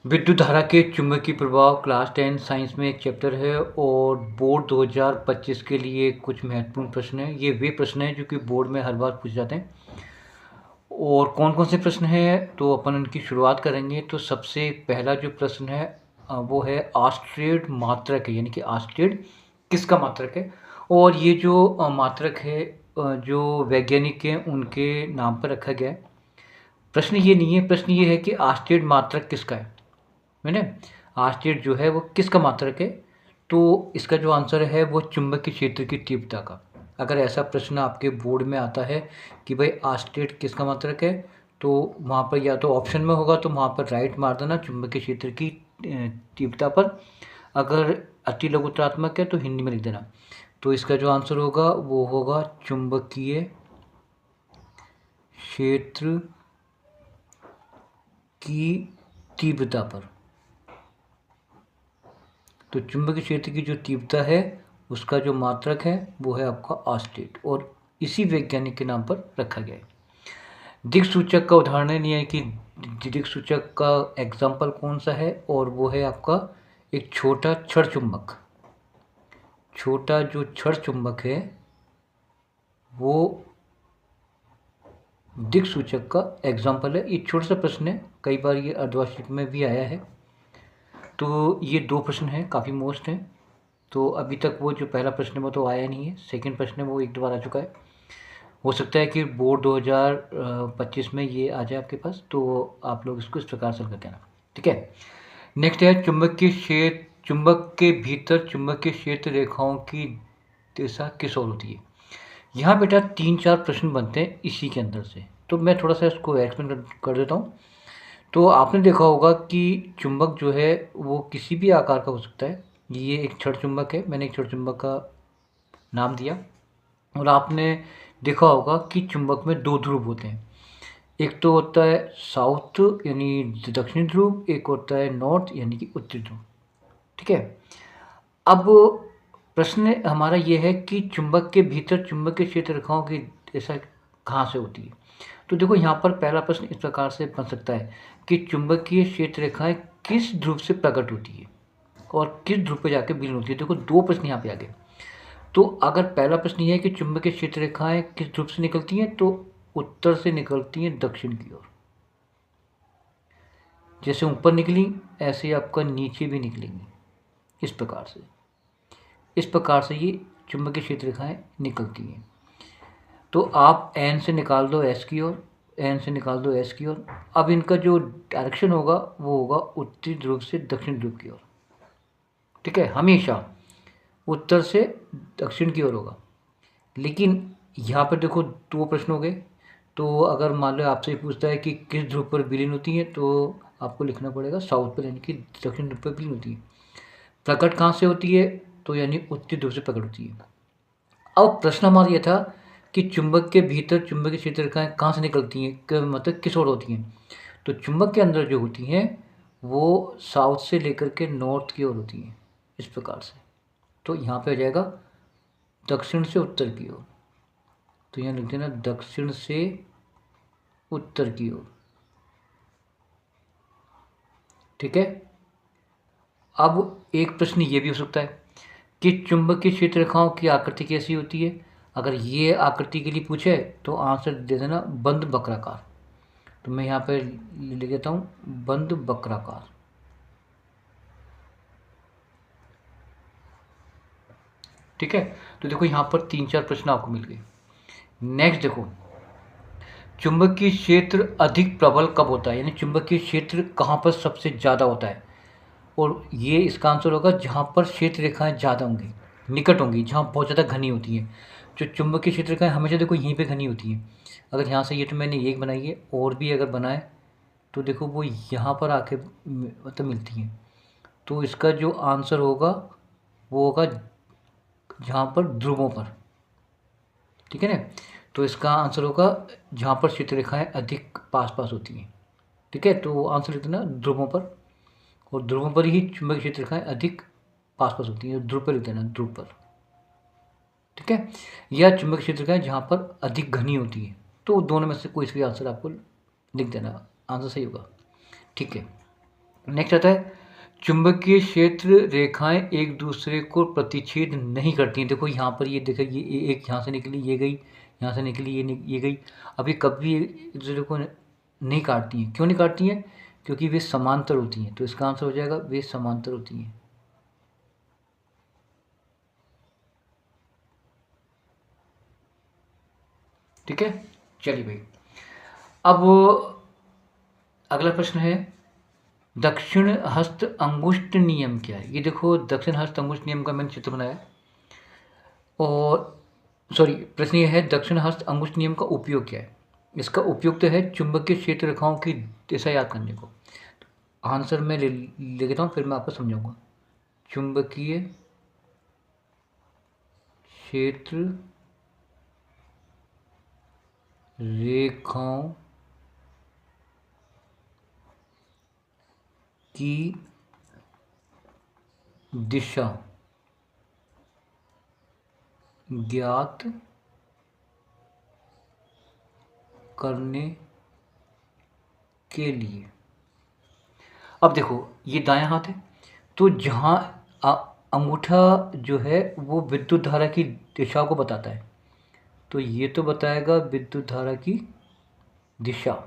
विद्युत धारा के चुंबकीय प्रभाव क्लास 10 साइंस में एक चैप्टर है और बोर्ड 2025 के लिए कुछ महत्वपूर्ण प्रश्न हैं। ये वे प्रश्न हैं जो कि बोर्ड में हर बार पूछे जाते हैं। और कौन कौन से प्रश्न हैं तो अपन उनकी शुरुआत करेंगे। तो सबसे पहला जो प्रश्न है वो है ऑस्ट्रेड मात्रक है, यानी कि ऑस्ट्रेड किसका मात्रक है। और ये जो मात्रक है जो वैज्ञानिक हैं उनके नाम पर रखा गया है। प्रश्न ये नहीं है, प्रश्न ये है कि ऑस्ट्रेड मात्रक किसका है। मैंने ऑस्टेट जो है वो किसका मात्रक है। तो इसका जो आंसर है वो चुंबकीय क्षेत्र की तीव्रता का। अगर ऐसा प्रश्न आपके बोर्ड में आता है कि भाई ऑस्टेट किसका मात्रक है, तो वहाँ पर या तो ऑप्शन में होगा तो वहाँ पर राइट मार देना चुंबकीय क्षेत्र की तीव्रता पर। अगर अति लघुत्रात्मक है तो हिंदी में लिख देना। तो इसका जो आंसर होगा वो होगा चुंबकीय क्षेत्र की तीव्रता पर। तो चुंबकीय क्षेत्र की जो तीव्रता है उसका जो मात्रक है वो है आपका ऑस्टेट, और इसी वैज्ञानिक के नाम पर रखा गया है। दिक्सूचक का उदाहरण ये है कि दिक्सूचक का एग्जाम्पल कौन सा है, और वो है आपका एक छोटा छड़ चुंबक। छोटा जो छड़ चुंबक है वो दिक्सूचक का एग्जाम्पल है। ये छोटा सा प्रश्न है, कई बार ये अर्धवार्षिक में भी आया है। तो ये दो प्रश्न हैं, काफ़ी मोस्ट हैं। तो अभी तक वो जो पहला प्रश्न है वो तो आया नहीं है, सेकंड प्रश्न है वो एक दो बार आ चुका है। हो सकता है कि बोर्ड 2025 में ये आ जाए आपके पास, तो आप लोग इसको इस प्रकार से करके आना, ठीक है। नेक्स्ट है चुंबकीय क्षेत्र, चुंबक के भीतर चुंबकीय क्षेत्र रेखाओं की दिशा किस ओर होती है। यहाँ बेटा 3-4 प्रश्न बनते हैं इसी के अंदर से, तो मैं थोड़ा सा इसको एक्सप्लेन कर देता हूँ। तो आपने देखा होगा कि चुंबक जो है वो किसी भी आकार का हो सकता है। ये एक छड़ चुंबक है, मैंने एक छड़ चुंबक का नाम दिया। और आपने देखा होगा कि चुंबक में दो ध्रुव होते हैं, एक तो होता है साउथ यानी दक्षिणी ध्रुव, एक होता है नॉर्थ यानी कि उत्तरी ध्रुव, ठीक है। अब प्रश्न हमारा ये है कि चुंबक के भीतर चुंबकीय क्षेत्र रेखाओं की दिशा कहाँ से होती है। तो देखो यहाँ पर पहला प्रश्न इस प्रकार से बन सकता है कि चुंबकीय क्षेत्र रेखाएं किस ध्रुव से प्रकट होती है और किस ध्रुव पर जाकर विलीन होती है। देखो दो प्रश्न यहाँ पे आ गए। तो अगर पहला प्रश्न ये है कि चुंबकीय क्षेत्र रेखाएं किस ध्रुव से निकलती हैं, तो उत्तर से निकलती हैं दक्षिण की ओर। जैसे ऊपर निकली ऐसे आपका नीचे भी निकलेंगी, इस प्रकार से। इस प्रकार से ये चुंबकीय क्षेत्र रेखाएं निकलती हैं। तो आप एन से निकाल दो एस की ओर, एन से निकाल दो एस की ओर। अब इनका जो डायरेक्शन होगा वो होगा उत्तरी ध्रुव से दक्षिण ध्रुव की ओर, ठीक है। हमेशा उत्तर से दक्षिण की ओर होगा। लेकिन यहाँ पर देखो दो प्रश्न हो गए। तो अगर मान लो आपसे पूछता है कि किस ध्रुव पर विलीन होती है, तो आपको लिखना पड़ेगा साउथ पर, यानी कि दक्षिण ध्रुव पर विलीन होती है। प्रकट कहाँ से होती है, तो यानी उत्तरी ध्रुव से प्रकट होती है। अब प्रश्न हमारा यह था कि चुंबक के भीतर चुंबकीय क्षेत्र रेखाएं कहाँ से निकलती हैं, मतलब किस ओर होती हैं। तो चुंबक के अंदर जो होती हैं वो साउथ से लेकर के नॉर्थ की ओर होती हैं, इस प्रकार से। तो यहाँ पे आ जाएगा दक्षिण से उत्तर की ओर। तो यहाँ लिख देना दक्षिण से उत्तर की ओर, ठीक है। अब एक प्रश्न ये भी हो सकता है कि चुंबकीय क्षेत्र रेखाओं की आकृति कैसी होती है। अगर ये आकृति के लिए पूछे तो आंसर दे देना बंद वक्राकार। तो मैं यहाँ पे लिख देता हूँ बंद वक्राकार, ठीक है। तो देखो यहाँ पर 3-4 प्रश्न आपको मिल गए। नेक्स्ट देखो, चुंबकीय क्षेत्र अधिक प्रबल कब होता है, यानी चुंबकीय क्षेत्र कहाँ पर सबसे ज़्यादा होता है। और ये इसका आंसर होगा जहाँ पर क्षेत्र रेखाएं ज़्यादा होंगी, निकट होंगी, जहाँ बहुत ज़्यादा घनी होती हैं। जो चुंबकीय क्षेत्र रेखाएं हमेशा देखो यहीं पे घनी होती हैं। अगर यहाँ से ये तो मैंने एक बनाई है, और भी अगर बनाए तो देखो वो यहाँ पर आके मतलब मिलती हैं। तो इसका जो आंसर होगा वो होगा जहाँ पर ध्रुवों पर, ठीक है ना। तो इसका आंसर होगा जहाँ पर क्षेत्र रेखाएं अधिक पास पास होती हैं, ठीक है। तो आंसर लिख देना ध्रुवों पर, और ध्रुवों पर ही चुंबकीय क्षेत्र रेखाएं अधिक पास पास होती हैं। ध्रुव पर लिख देना ध्रुव पर, ठीक है। या चुंबकीय क्षेत्र रेखाएं जहाँ पर अधिक घनी होती है। तो दोनों में से कोई भी आंसर आपको लिख देना, आंसर सही होगा, ठीक है। नेक्स्ट आता है चुंबकीय क्षेत्र रेखाएं एक दूसरे को प्रतिच्छेद नहीं करती हैं। देखो यहाँ पर ये देखो, ये एक यहाँ से निकली, ये गई, यहाँ से निकली, ये गई। अभी कभी एक दूसरे को नहीं काटती हैं। क्यों नहीं काटती हैं? क्योंकि वे समांतर होती हैं। तो इसका आंसर हो जाएगा वे समांतर होती हैं। ठीक है, चलिए भाई। अब अगला प्रश्न है दक्षिण हस्त अंगुष्ठ नियम क्या है? ये देखो, दक्षिण हस्त अंगुष्ठ नियम का मैंने चित्र बनाया। और सॉरी, प्रश्न ये है दक्षिण हस्त अंगुष्ठ नियम का उपयोग क्या है? इसका उपयोग तो है चुंबकीय क्षेत्र रेखाओं की दिशा याद करने को। आंसर मैं ले लेता हूँ, फिर मैं आपको समझाऊंगा। चुंबकीय क्षेत्र रेखाओं की दिशा ज्ञात करने के लिए। अब देखो, ये दायां हाथ है, तो जहाँ अंगूठा जो है वो विद्युत धारा की दिशा को बताता है, तो ये तो बताएगा विद्युत धारा की दिशा।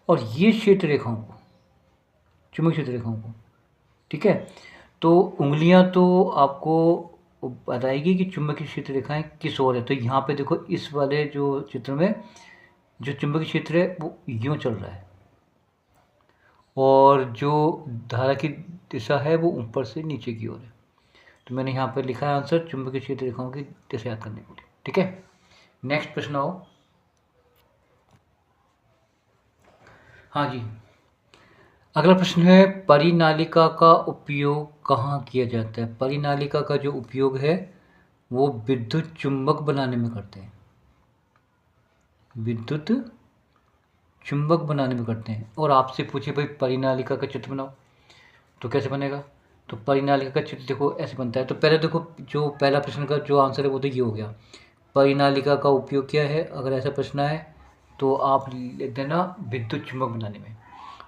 और ये क्षेत्र रेखाओं को, चुंबकीय क्षेत्र रेखाओं को, ठीक है, तो उंगलियां तो आपको बताएगी कि चुंबकीय क्षेत्र रेखाएं किस ओर है। तो यहाँ पे देखो, इस वाले जो चित्र में जो चुंबकीय क्षेत्र है वो यूं चल रहा है, और जो धारा की दिशा है वो ऊपर से नीचे की ओर है। तो मैंने यहाँ पर लिखा है आंसर चुंबकीय क्षेत्र रेखाओं की दिशा याद करने के लिए। ठीक है, नेक्स्ट प्रश्न आओ। हाँ जी, अगला प्रश्न है परिनालिका का उपयोग कहाँ किया जाता है? परिनालिका का जो उपयोग है वो विद्युत चुंबक बनाने में करते हैं। विद्युत चुंबक बनाने में करते हैं। और आपसे पूछे भाई परिनालिका का चित्र बनाओ, तो कैसे बनेगा? तो परिनालिका का चित्र देखो ऐसे बनता है। तो पहले देखो, जो पहला प्रश्न का जो आंसर है वो तो ये हो गया, परिनालिका का उपयोग क्या है। अगर ऐसा प्रश्न है तो आप लिख देना विद्युत चुंबक बनाने में।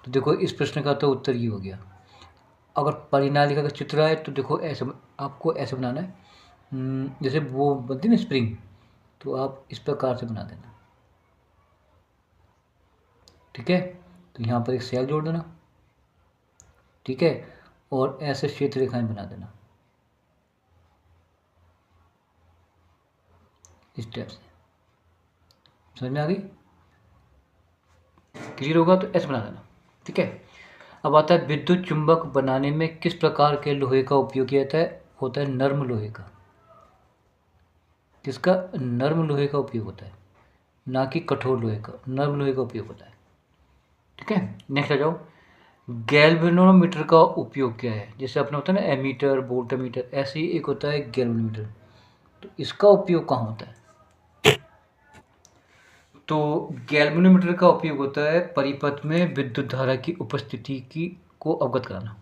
तो देखो, इस प्रश्न का तो उत्तर ये हो गया। अगर परिनालिका का चित्र आए तो देखो, ऐसे आपको ऐसे बनाना है, जैसे वो बनती है ना स्प्रिंग, तो आप इस प्रकार से बना देना। ठीक है, तो यहाँ पर एक सेल जोड़ देना। ठीक है, और ऐसे क्षेत्र रेखाएं बना देना इस टाइप से। समझ में आ गई? क्लियर होगा तो ऐसे बना देना। ठीक है, अब आता है विद्युत चुंबक बनाने में किस प्रकार के लोहे का उपयोग किया जाता है? होता है नर्म लोहे का। किसका? नर्म लोहे का उपयोग होता है, ना कि कठोर लोहे का। नर्म लोहे का उपयोग होता है। ठीक है, नेक्स्ट आ जाओ। गैल्वेनोमीटर का उपयोग क्या है? जैसे अपना होता है ना एमीटर, वोल्टमीटर, ऐसे ही एक होता है गैल्वेनोमीटर। तो इसका उपयोग कहाँ होता है? तो गैल्वेनोमीटर का उपयोग होता है परिपथ में विद्युत धारा की उपस्थिति की को अवगत कराना।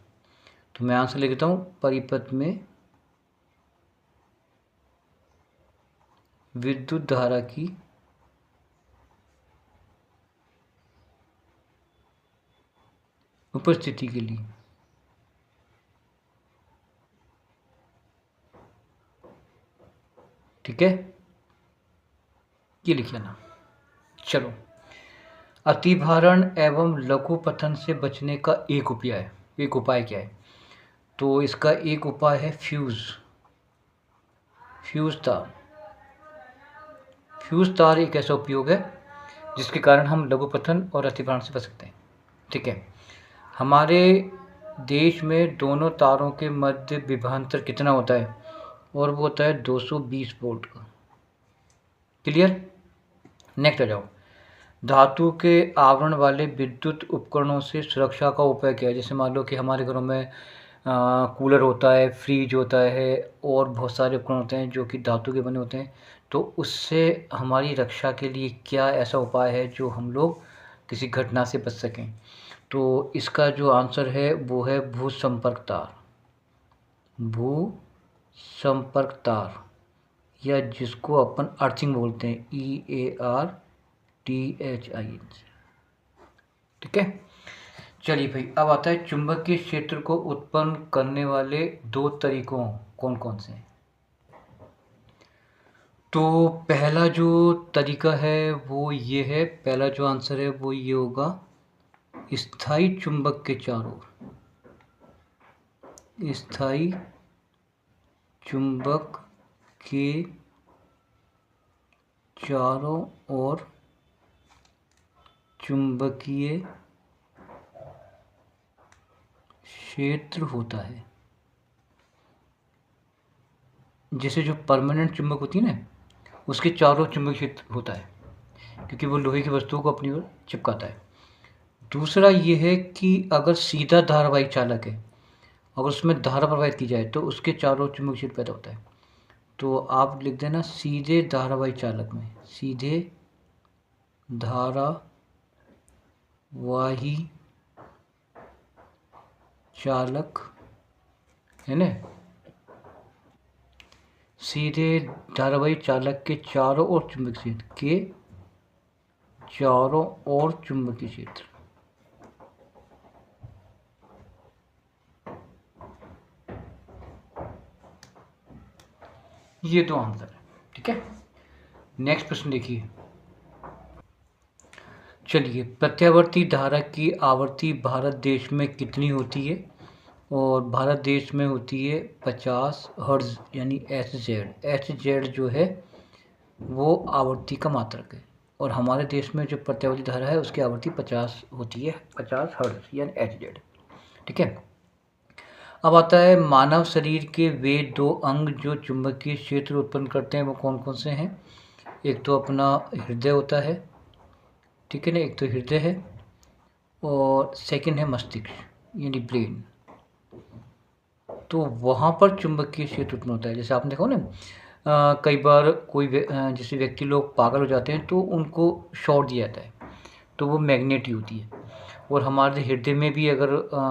तो मैं आंसर लिख देता हूँ, परिपथ में विद्युत धारा की उपस्थिति के लिए। ठीक है, ये लिख लेना। चलो, अतिभारण एवं लघु पतन से बचने का एक उपाय क्या है? तो इसका एक उपाय है फ्यूज तार। फ्यूज तार एक ऐसा उपयोग है जिसके कारण हम लघु पतन और अतिभारण से बच सकते हैं। ठीक है, हमारे देश में दोनों तारों के मध्य विभवांतर कितना होता है? और वो होता है 220 वोल्ट का। क्लियर? नेक्स्ट आ जाओ। धातु के आवरण वाले विद्युत उपकरणों से सुरक्षा का उपाय क्या है? जैसे मान लो कि हमारे घरों में कूलर होता है, फ्रिज होता है, और बहुत सारे उपकरण होते हैं जो कि धातु के बने होते हैं। तो उससे हमारी रक्षा के लिए क्या ऐसा उपाय है जो हम लोग किसी घटना से बच सकें? तो इसका जो आंसर है वो है भू संपर्क तार। भू संपर्क तार, या जिसको अपन अर्थिंग बोलते हैं, EAR THINC। ठीक है, चलिए भाई, अब आता है चुंबकीय क्षेत्र को उत्पन्न करने वाले दो तरीकों कौन कौन से हैं। तो पहला जो तरीका है वो ये है, पहला जो आंसर है वो ये होगा, स्थायी चुंबक के चारों, स्थायी चुंबक के चारों ओर चुंबकीय क्षेत्र होता है। जैसे जो परमानेंट चुंबक होती है ना, उसके चारों चुंबकीय क्षेत्र होता है, क्योंकि वो लोहे की वस्तुओं को अपनी ओर चिपकाता है। दूसरा ये है कि अगर सीधा धारावाही चालक है, अगर उसमें धारा प्रवाहित की जाए तो उसके चारों चुंबकीय क्षेत्र पैदा होता है। तो आप लिख देना, सीधे धारावाही चालक में, सीधे धारावाही चालक है ना, सीधे धारावाही चालक के चारों ओर चुंबकीय क्षेत्र के चारों ओर चुंबकीय क्षेत्र। ये दो आंसर है। ठीक है, नेक्स्ट प्रश्न देखिए। चलिए, प्रत्यावर्ती धारा की आवृत्ति भारत देश में कितनी होती है। और भारत देश में होती है 50 हर्ट्ज, यानी HZ जो है वो आवृत्ति का मात्रक है। और हमारे देश में जो प्रत्यावर्ती धारा है उसकी आवृत्ति 50 होती है, 50 हर्ट्ज यानी HZ। ठीक है, अब आता है मानव शरीर के वे दो अंग जो चुंबकीय क्षेत्र उत्पन्न करते हैं, वो कौन कौन से हैं। एक तो अपना हृदय होता है, ठीक है ना, एक तो हृदय है, और सेकंड है मस्तिष्क यानी ब्रेन। तो वहाँ पर चुंबकीय क्षेत्र उत्पन्न होता है। जैसे आपने देखा ना, कई बार कोई जैसे व्यक्ति लोग पागल हो जाते हैं तो उनको शॉट दिया जाता है, तो वो मैग्नेट ही होती है। और हमारे हृदय में भी अगर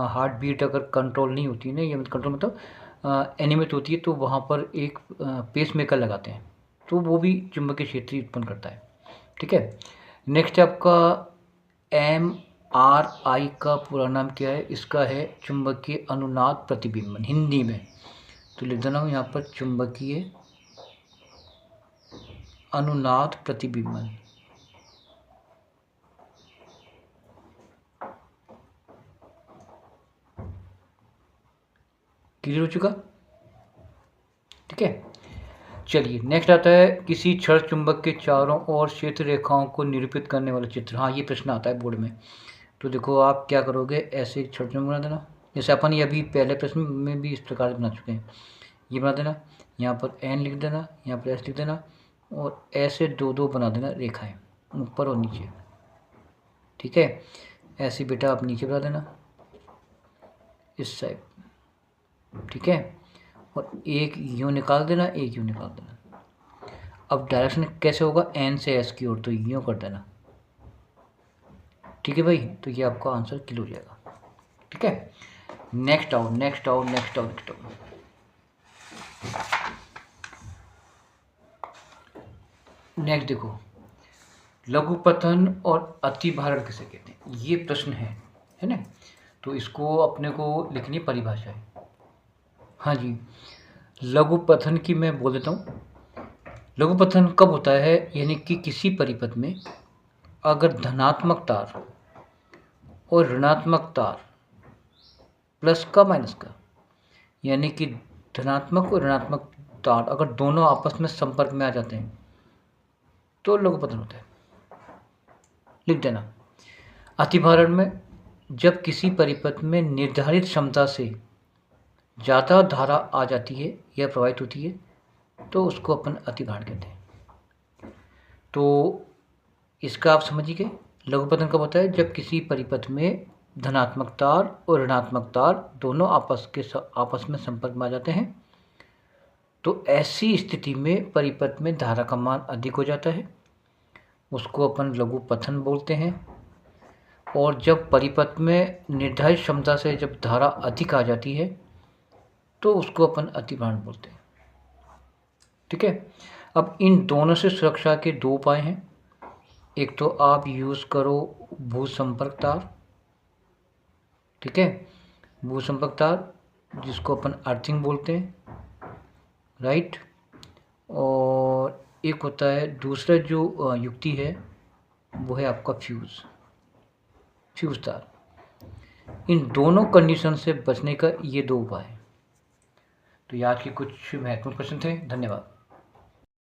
हार्ट बीट अगर कंट्रोल नहीं होती है ना, ये कंट्रोल मतलब एनिमित होती है, तो वहाँ पर एक पेस मेकर लगाते हैं, तो वो भी चुंबकीय क्षेत्र उत्पन्न करता है। ठीक है, नेक्स्ट आपका MRI का पूरा नाम क्या है। इसका है चुंबकीय अनुनाद प्रतिबिंबन हिंदी में। तो लिख देना यहाँ पर चुंबकीय अनुनाद प्रतिबिंबन। क्लियर हो चुका। ठीक है, चलिए नेक्स्ट आता है, किसी क्षण चुंबक के चारों ओर क्षेत्र रेखाओं को निरूपित करने वाला चित्र। हाँ, ये प्रश्न आता है बोर्ड में। तो देखो आप क्या करोगे, ऐसे एक क्षण चुंबक बना देना, जैसे अपन ये अभी पहले प्रश्न में भी इस प्रकार बना चुके हैं। ये बना देना, यहाँ पर N लिख देना, यहाँ पर S लिख देना, और ऐसे दो दो बना देना रेखाएं ऊपर और नीचे। ठीक है, ऐसे बेटा आप नीचे बना देना इस साइड। ठीक है, और एक यूँ निकाल देना, एक यूँ निकाल देना। अब डायरेक्शन कैसे होगा, N से S की ओर, तो यूँ कर देना। ठीक है भाई, तो ये आपका आंसर क्लियर हो जाएगा। ठीक है, नेक्स्ट आओ। नेक्स्ट देखो, लघुपतन और अतिभारण किसे कहते हैं, ये प्रश्न है ना। तो इसको अपने को लिखनी परिभाषा है। हाँ जी, लघुपतन की मैं बोल देता हूँ। लघुपतन कब होता है, यानी कि किसी परिपथ में अगर धनात्मक तार और ऋणात्मक तार, प्लस का माइनस का, यानी कि धनात्मक और ऋणात्मक तार अगर दोनों आपस में संपर्क में आ जाते हैं तो लघुपतन होता है। लिख देना, अतिभारण में जब किसी परिपथ में निर्धारित क्षमता से ज़्यादा धारा आ जाती है या प्रवाहित होती है तो उसको अपन अतिभारण कहते हैं। तो इसका आप समझिए, लघुपतन कब होता है, जब किसी परिपथ में धनात्मक तार और ऋणात्मक तार दोनों आपस में संपर्क में आ जाते हैं। तो ऐसी स्थिति में परिपथ में धारा का मान अधिक हो जाता है, उसको अपन लघुपतन बोलते हैं। और जब परिपथ में निर्धारित क्षमता से जब धारा अधिक आ जाती है तो उसको अपन अतिभारण बोलते हैं। ठीक है, अब इन दोनों से सुरक्षा के दो उपाय हैं। एक तो आप यूज़ करो भूसंपर्क तार, ठीक है, भूसंपर्क तार जिसको अपन अर्थिंग बोलते हैं, राइट। और एक होता है दूसरा जो युक्ति है वो है आपका फ्यूज़ तार। इन दोनों कंडीशन से बचने का ये दो उपाय हैं। तो ये आज के कुछ महत्वपूर्ण प्रश्न थे। धन्यवाद।